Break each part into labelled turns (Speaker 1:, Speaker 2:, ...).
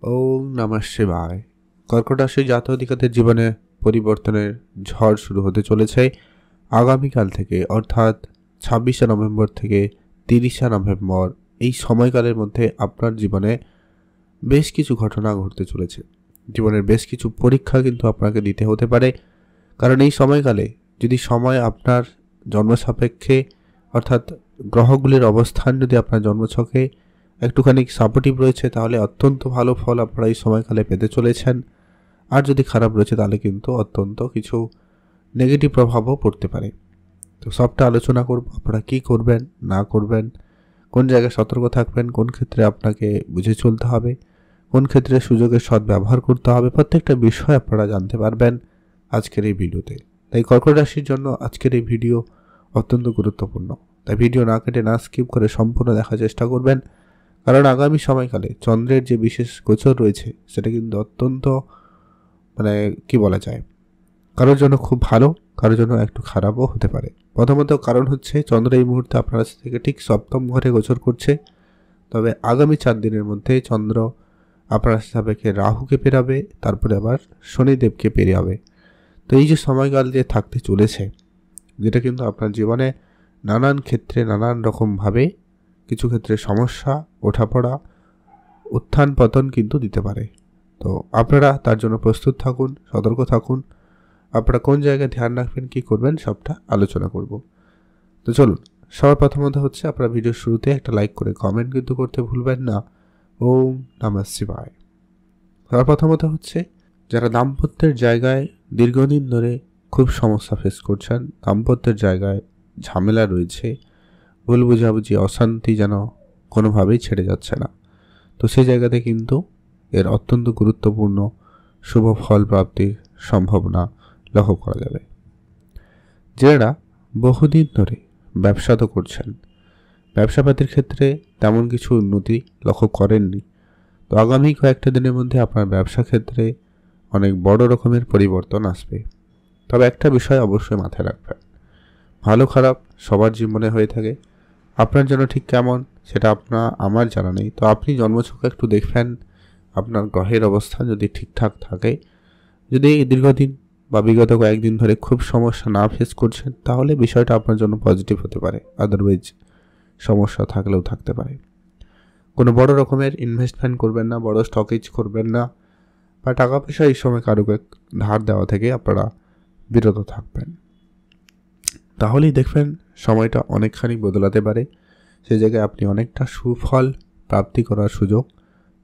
Speaker 1: ওম নমঃ শিবায়। কর্কট রাশির জাতক-জাতিকাদের জীবনে পরিবর্তনের ঝড় শুরু হতে চলেছে আগামীকাল থেকে, অর্থাৎ 26শে নভেম্বর থেকে 30শে নভেম্বর। এই সময়কালের মধ্যে আপনার জীবনে বেশ কিছু ঘটনা ঘটতে চলেছে। জীবনের বেশ কিছু পরীক্ষা কিন্তু আপনাকে দিতে হতে পারে, কারণ এই সময়কালে যদি সময় আপনার জন্মসাপেক্ষে, অর্থাৎ গ্রহগুলির অবস্থান যদি আপনার জন্মছকে একটুখানি সাপোর্টিভ রয়েছে, তাহলে অত্যন্ত ভালো ফল আপনারা এই সময়কালে পেতে চলেছেন। আর যদি খারাপ রয়েছে তাহলে কিন্তু অত্যন্ত কিছু নেগেটিভ প্রভাবও পড়তে পারে। তো সবটা আলোচনা করব, আপনারা কী করবেন না করবেন, কোন জায়গায় সতর্ক থাকবেন, কোন ক্ষেত্রে আপনাকে বুঝে চলতে হবে, কোন ক্ষেত্রে সুযোগের সদ্ব্যবহার করতে হবে, প্রত্যেকটা বিষয় আপনারা জানতে পারবেন আজকের এই ভিডিওতে। তাই কর্কট রাশির জন্য আজকের এই ভিডিও অত্যন্ত গুরুত্বপূর্ণ। তাই ভিডিও না কেটে না স্কিপ করে সম্পূর্ণ দেখার চেষ্টা করবেন, কারণ আগামী সময়কালে চন্দ্রের যে বিশেষ গোচর রয়েছে সেটা কিন্তু অত্যন্ত কি বলা যায়, কারোর জন্য খুব ভালো, কারোর জন্য একটু খারাপও হতে পারে। প্রথমত কারণ হচ্ছে চন্দ্র এই মুহূর্তে আপনার রাশি থেকে ঠিক সপ্তম ঘরে গোচর করছে। তবে আগামী 4 দিনের মধ্যে চন্দ্র আপনার রাশি সাপেক্ষে রাহুকে পেরাবে, তারপরে আবার শনিদেবকে পেরাবে। তো এই যে সময়কাল যে থাকতে চলেছে, যেটা কিন্তু আপনার জীবনে নানান ক্ষেত্রে নানান রকমভাবে কিছু ক্ষেত্রে সমস্যা, ওঠাপড়া, উত্থান পতন কিন্তু দিতে পারে। তো আপনারা তার জন্য প্রস্তুত থাকুন, সতর্ক থাকুন। আপনারা কোন জায়গায় ধ্যান রাখবেন, কী করবেন, সবটা আলোচনা করব। তো চলুন, সবার প্রথমত হচ্ছে আপনারা ভিডিওর শুরুতে একটা লাইক করে কমেন্ট কিন্তু করতে ভুলবেন না। ওম নমঃ শিবায়। সবার প্রথমত হচ্ছে যারা দাম্পত্যের জায়গায় দীর্ঘদিন ধরে খুব সমস্যা ফেস করছেন, দাম্পত্যের জায়গায় ঝামেলা রয়েছে, ভুল বুঝাবুঝি, অশান্তি যেন কোনোভাবেই ছেড়ে যাচ্ছে না, তো সেই জায়গাতে কিন্তু এর অত্যন্ত গুরুত্বপূর্ণ শুভ ফল প্রাপ্তির সম্ভাবনা লক্ষ্য করা যাবে। যারা বহুদিন ধরে ব্যবসা তো করছেন, ব্যবসাপাতির ক্ষেত্রে তেমন কিছু উন্নতি লক্ষ্য করেননি, তো আগামী কয়েকটা দিনের মধ্যে আপনার ব্যবসা ক্ষেত্রে অনেক বড় রকমের পরিবর্তন আসবে। তবে একটা বিষয় অবশ্যই মাথায় রাখবেন, ভালো খারাপ সবার জীবনে হয়ে থাকে, আপনার জন্য ঠিক কেমন সেটা আমার জানা নেই। তো আপনি জন্মছকে একটু দেখবেন, আপনার গ্রহের অবস্থান যদি ঠিকঠাক থাকে, যদি দীর্ঘদিন বা বিগত কয়েকদিন ধরে খুব সমস্যা না ফেস করছেন, তাহলে বিষয়টা আপনার জন্য পজিটিভ হতে পারে। আদারওয়াইজ সমস্যা থাকলেও থাকতে পারে। কোনো বড় রকমের ইনভেস্টমেন্ট করবেন না, বড় স্টকেজ করবেন না, বা টাকা পয়সা এই সময় কারোকে ধার দেওয়া থেকে আপনারা বিরত থাকবেন। তাহলেই দেখবেন সময়টা অনেকখানি বদলাতে পারে, সেই জায়গায় আপনি অনেকটা সুফল প্রাপ্তি করার সুযোগ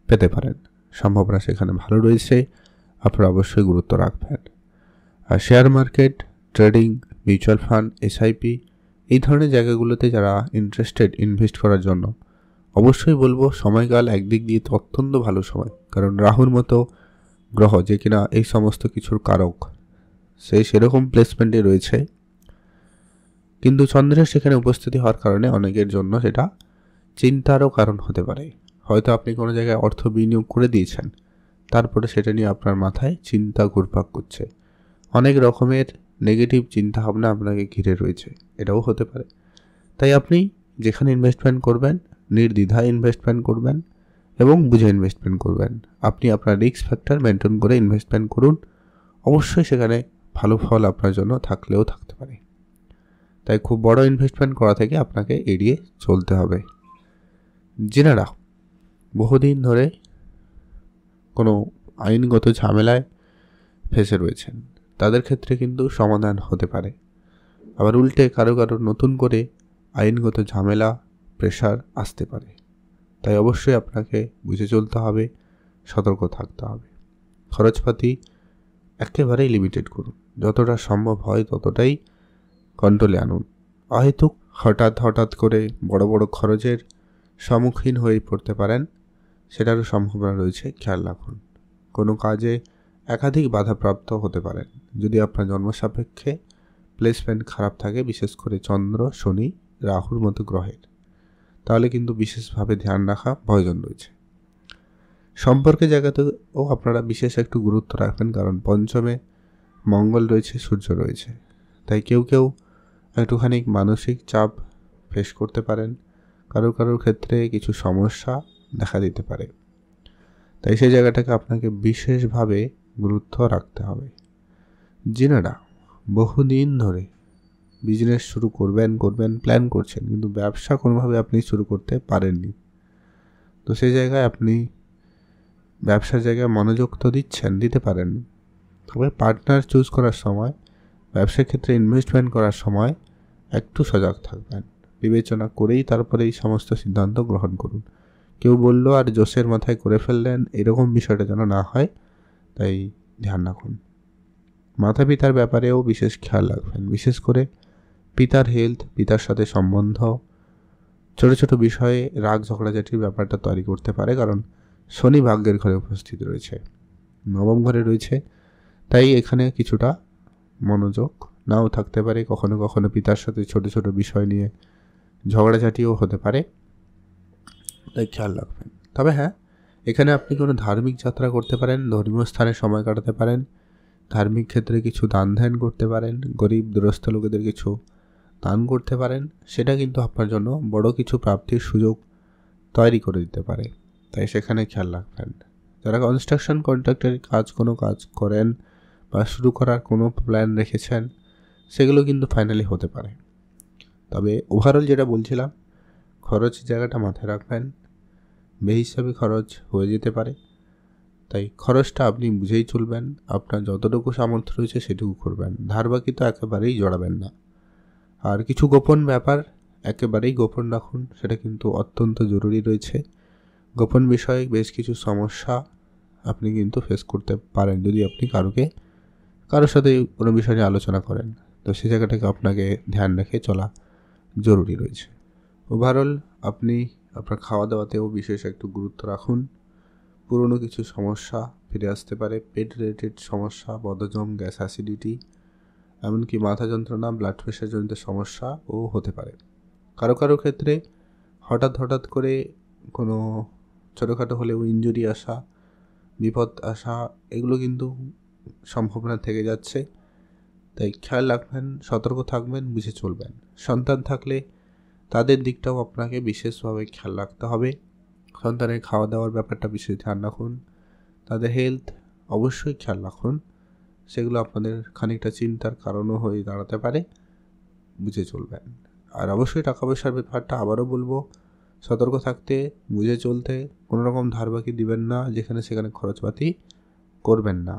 Speaker 1: পেতে পারেন। সম্ভাবনা সেখানে ভালো রয়েছে, আপনারা অবশ্যই গুরুত্ব রাখবেন। আর share market, trading, mutual fund, SIP এই ধরনের জায়গাগুলোতে যারা ইন্টারেস্টেড ইনভেস্ট করার জন্য, অবশ্যই বলবো সময়কাল একদিক দিয়ে তো অত্যন্ত ভালো সময়, কারণ রাহুর মতো গ্রহ যে কিনা এই সমস্ত কিছুর কারক, সেরকম প্লেসমেন্টে রয়েছে। কিন্তু চন্দ্রের সেখানে উপস্থিতি হওয়ার কারণে অনেকের জন্য সেটা চিন্তারও কারণ হতে পারে। হয়তো আপনি কোনো জায়গায় অর্থ বিনিয়োগ করে দিয়েছেন, তারপরে সেটা নিয়ে আপনার মাথায় চিন্তা ঘুরপাক করছে, অনেক রকমের নেগেটিভ চিন্তাভাবনা আপনাকে ঘিরে রয়েছে, এটাও হতে পারে। তাই আপনি যেখানে ইনভেস্টমেন্ট করবেন নির্দ্বিধায় ইনভেস্টমেন্ট করবেন এবং বুঝে ইনভেস্টমেন্ট করবেন। আপনি আপনার রিস্ক ফ্যাক্টর মেনটেন করে ইনভেস্টমেন্ট করুন, অবশ্যই সেখানে ভালো ফল আপনার জন্য থাকলেও থাকতে পারে। তাই খুব বড় ইনভেস্টমেন্ট করা থেকে আপনাকে এড়িয়ে চলতে হবে। যিনারা বহুদিন ধরে কোনো আইনগত ঝামেলায় ফেসে রয়েছেন, তাদের ক্ষেত্রে কিন্তু সমাধান হতে পারে। আবার উল্টে কারো নতুন করে আইনগত ঝামেলা, প্রেশার আসতে পারে। তাই অবশ্যই আপনাকে বুঝে চলতে হবে, সতর্ক থাকতে হবে। খরচপাতি একেবারেই লিমিটেড করুন, যতটা সম্ভব হয় ততটাই কন্ট্রোলে আনুন। অহেতুক হঠাৎ করে বড় বড় খরচের সম্মুখীন হয়ে পড়তে পারেন, সেটারও সম্ভাবনা রয়েছে, খেয়াল রাখুন। কোনো কাজে একাধিক বাধাপ্রাপ্ত হতে পারেন যদি আপনার জন্মসাপেক্ষে প্লেসমেন্ট খারাপ থাকে, বিশেষ করে চন্দ্র, শনি, রাহুর মতো গ্রহের, তাহলে কিন্তু বিশেষভাবে ধ্যান রাখা প্রয়োজন রয়েছে। সম্পর্কের জায়গাতেও আপনারা বিশেষ একটু গুরুত্ব রাখবেন, কারণ পঞ্চমে মঙ্গল রয়েছে, সূর্য রয়েছে। তাই কেউ একটুখানি মানসিক চাপ ফেস করতে পারেন, কারোর ক্ষেত্রে কিছু সমস্যা দেখা দিতে পারে। তাই সেই জায়গাটাকে আপনাকে বিশেষভাবে গুরুত্ব রাখতে হবে। যিনারা বহুদিন ধরে বিজনেস শুরু করবেন প্ল্যান করছেন, কিন্তু ব্যবসা কোনোভাবে আপনি শুরু করতে পারেননি, তো সেই জায়গায় আপনি ব্যবসার জায়গায় মনোযোগ তো দিতে পারেন, তবে পার্টনার চুজ করার সময়, ব্যবসার ক্ষেত্রে ইনভেস্টমেন্ট করার সময় একটু সজাগ থাকবেন। বিবেচনা করেই তারপরে এই সমস্ত সিদ্ধান্ত গ্রহণ করুন। কেউ বললো আর জোশের মাথায় করে ফেললেন, এরকম বিষয়টা যেন না হয়, তাই ধ্যান রাখুন। মাতা পিতার ব্যাপারেও বিশেষ খেয়াল রাখবেন, বিশেষ করে পিতার হেলথ, পিতার সাথে সম্বন্ধ, ছোট ছোট বিষয়ে রাগ ঝগড়াঝাটির ব্যাপারটা তৈরি করতে পারে, কারণ শনি ভাগ্যের ঘরে উপস্থিত রয়েছে, নবম ঘরে রয়েছে, তাই এখানে কিছুটা মনোযোগ নাও থাকতে পারে। কখনো কখনো পিতার সাথে ছোট ছোট বিষয় নিয়ে ঝগড়াঝাটিও হতে পারে, তাই খেয়াল রাখবেন। তবে হ্যাঁ, এখানে আপনি কোনো ধার্মিক যাত্রা করতে পারেন, ধর্মীয় স্থানে সময় কাটাতে পারেন, ধার্মিক ক্ষেত্রে কিছু দান ধ্যান করতে পারেন, গরিব দুরস্থ লোকেদের কিছু দান করতে পারেন, সেটা কিন্তু আপনার জন্য বড় কিছু প্রাপ্তির সুযোগ তৈরি করে দিতে পারে, তাই সেখানে খেয়াল রাখবেন। যারা কনস্ট্রাকশন কন্ট্রাক্টের কোনো কাজ করেন বা শুরু করার কোনো প্ল্যান রেখেছেন, সেগুলো কিন্তু ফাইনালি হতে পারে। তবে ওভারঅল যেটা বলছিলাম, খরচের জায়গাটা মাথায় রাখবেন, বেহিসাবি খরচ হয়ে যেতে পারে, তাই খরচটা আপনি বুঝেই চলবেন। আপনার যতটুকু সামর্থ্য রয়েছে সেটুকু করবেন, ধার বাকি তো একেবারেই জড়াবেন না। আর কিছু গোপন ব্যাপার একেবারেই গোপন রাখুন, সেটা কিন্তু অত্যন্ত জরুরি রয়েছে। গোপন বিষয়ে বেশ কিছু সমস্যা আপনি কিন্তু ফেস করতে পারেন যদি আপনি কারোর সাথে কোনো বিষয় নিয়ে আলোচনা করেন, তো সেই জায়গাটাকে আপনাকে ধ্যান রেখে চলা জরুরি রয়েছে। ওভারঅল আপনি আপনার খাওয়া দাওয়াতেও বিশেষ একটু গুরুত্ব রাখুন। পুরনো কিছু সমস্যা ফিরে আসতে পারে, পেট রিলেটেড সমস্যা, বদহজম, গ্যাস অ্যাসিডিটি, এমনকি মাথা যন্ত্রণা, ব্লাড প্রেশারজনিত সমস্যাও হতে পারে। কারো কারো ক্ষেত্রে হঠাৎ করে কোনো ছোটোখাটো হলেও ইনজুরি আসা, বিপদ আসা, এগুলো কিন্তু সম্ভাবনা থেকে যাচ্ছে, তাই খেয়াল রাখবেন, সতর্ক থাকবেন, বুঝে চলবেন। সন্তান থাকলে তাদের দিকটাও আপনাকে বিশেষভাবে খেয়াল রাখতে হবে। সন্তানের খাওয়া দাওয়ার ব্যাপারটা বিশেষ ধ্যান রাখুন, তাদের হেলথ অবশ্যই খেয়াল রাখুন, সেগুলো আপনাদের খানিকটা চিন্তার কারণও হয়ে দাঁড়াতে পারে, বুঝে চলবেন। আর অবশ্যই টাকা পয়সার ব্যাপারটা আবারও বলবো, সতর্ক থাকতে, বুঝে চলতে, কোনো রকম ধার বাকি দিবেন না, যেখানে সেখানে খরচপাতি করবেন না।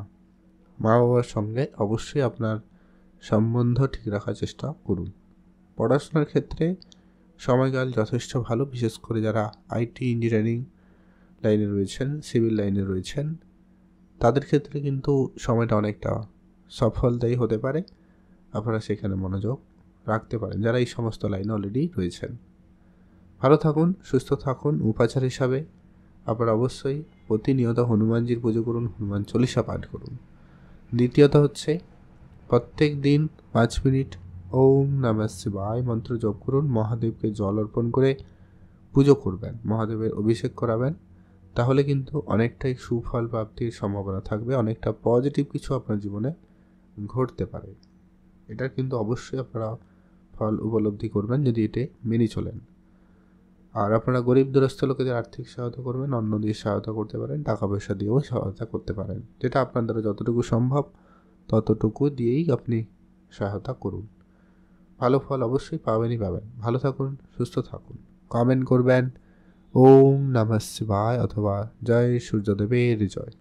Speaker 1: মা বাবার সঙ্গে অবশ্যই আপনার সম্বন্ধ ঠিক রাখার চেষ্টা করুন। পড়াশোনার ক্ষেত্রে সময়কাল যথেষ্ট ভালো, বিশেষ করে যারা আইটি ইঞ্জিনিয়ারিং লাইনে রয়েছেন, সিভিল লাইনে রয়েছেন, তাদের ক্ষেত্রে কিন্তু সময়টা অনেকটা সফলদায়ী হতে পারে, আপনারা সেখানে মনোযোগ রাখতে পারেন যারা এই সমস্ত লাইনে অলরেডি রয়েছেন। ভালো থাকুন, সুস্থ থাকুন। উপাচার হিসাবে আপনারা অবশ্যই প্রতিনিয়ত হনুমানজির পুজো করুন, হনুমান চল্লিশা পাঠ করুন। দ্বিতীয়ত হচ্ছে প্রত্যেক দিন 5 মিনিট ওম নমঃ শিবায় মন্ত্র জপ করুন, মহাদেবকে জল অর্পণ করে পুজো করবেন, মহাদেবের অভিষেক করাবেন, তাহলে কিন্তু অনেকটাই সুফল প্রাপ্তির সম্ভাবনা থাকবে, অনেকটা পজিটিভ কিছু আপনার জীবনে ঘটতে পারে। এটা কিন্তু অবশ্যই আপনারা ফল উপলব্ধি করবেন যদি এটা মেনে চলেন। আর আপনারা গরিব দুরস্থ লোকেদের আর্থিক সহায়তা করবেন, অন্য দিয়ে সহায়তা করতে পারেন, টাকা পয়সা দিয়েও সহায়তা করতে পারেন, যেটা আপনার দ্বারা যতটুকু সম্ভব ততটুকু দিয়েই আপনি সহায়তা করুন। ভালো ফল অবশ্যই পাবেনই পাবেন। ভালো থাকুন, সুস্থ থাকুন। কমেন্ট করবেন ওম নমঃ শিবায় অথবা জয় সূর্যদেবের জয়।